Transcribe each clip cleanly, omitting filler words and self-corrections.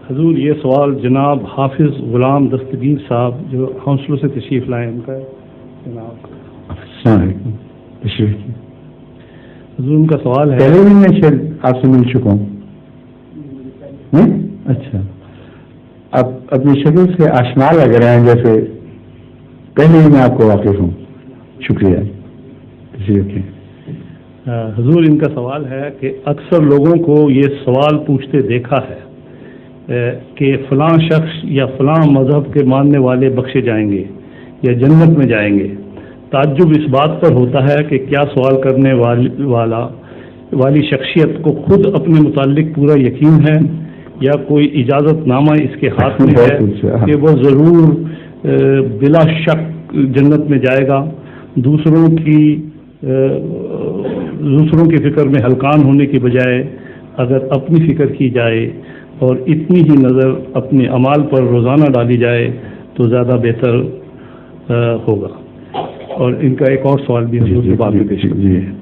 حضور یہ سوال جناب حافظ غلام دستگیر صاحب جو حوصلوں سے تشریف لائے ان کا ہے. جناب السلام علیکم. تشریف حضور ان کا سوال ہے. پہلے بھی میں شاید آپ سے مل چکا ہوں. اچھا, اب اپنی شکل سے آشنا لگ رہے ہیں جیسے پہلے ہی میں آپ کو واقف ہوں. شکریہ. تشریف. حضور ان کا سوال ہے کہ اکثر لوگوں کو یہ سوال پوچھتے دیکھا ہے کہ فلاں شخص یا فلاں مذہب کے ماننے والے بخشے جائیں گے یا جنت میں جائیں گے. تعجب اس بات پر ہوتا ہے کہ کیا سوال کرنے والی شخصیت کو خود اپنے متعلق پورا یقین ہے یا کوئی اجازت نامہ اس کے ہاتھ میں ہے کہ وہ ضرور بلا شک جنت میں جائے گا. دوسروں کی فکر میں ہلکان ہونے کی بجائے اگر اپنی فکر کی جائے اور اتنی ہی نظر اپنے اعمال پر روزانہ ڈالی جائے تو زیادہ بہتر ہوگا. اور ان کا ایک اور سوال بھی حضور کے بعد میں پیش کرتے ہیں.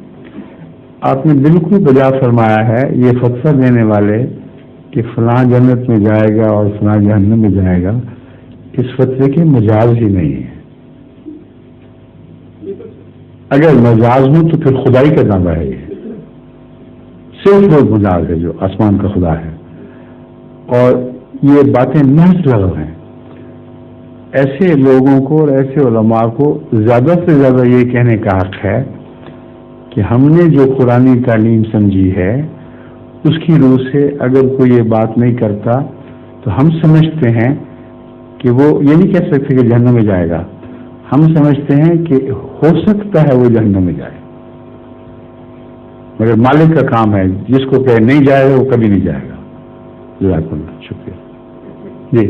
آپ نے بالکل بجا فرمایا ہے. یہ فتویٰ دینے والے کہ فلاں جنت میں جائے گا اور فلاں جہنم میں جائے گا, اس فتوے کے مجاز ہی نہیں ہے. اگر مجاز ہوں تو پھر خدائی کا دعویٰ ہے. یہ صرف وہ مجاز ہے جو آسمان کا خدا ہے, اور یہ باتیں محض لغو ہیں. ایسے لوگوں کو اور ایسے علماء کو زیادہ سے زیادہ یہ کہنے کا حق ہے کہ ہم نے جو قرآنی تعلیم سمجھی ہے اس کی روح سے اگر کوئی یہ بات نہیں کرتا تو ہم سمجھتے ہیں کہ وہ یہ نہیں کہہ سکتے کہ جہنم میں جائے گا. ہم سمجھتے ہیں کہ ہو سکتا ہے وہ جہنم میں جائے, مگر مالک کا کام ہے, جس کو کہ نہیں جائے گا وہ کبھی نہیں جائے گا. جزاک اللہ. شکریہ. جی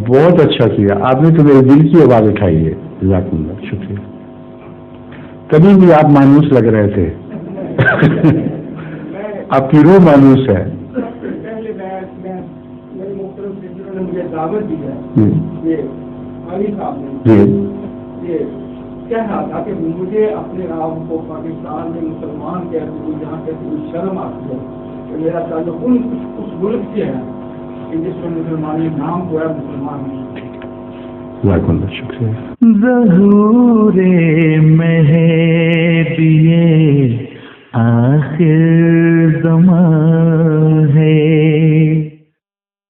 بہت اچھا کیا آپ نے, تو میرے دل کی آواز اٹھائی ہے. جزاک اللہ. شکریہ. کبھی بھی آپ مانوس لگ رہے تھے. آپ کی روح مانوس ہے. پہلے میرے محترم نے مجھے دعوت دی ہے علی صاحب نے یہ کہنا تھا کہ مجھے اپنے آپ کو پاکستان میں مسلمان کہتے ہیں, جہاں کہتے ہیں شرم آتی ہے کہ میرا تعلق اس ملک سے ہے کہ جس میں مسلمانی نام کو ہے مسلمان نہیں. شکریہ. ظہور مہدی آخر زمان ہے,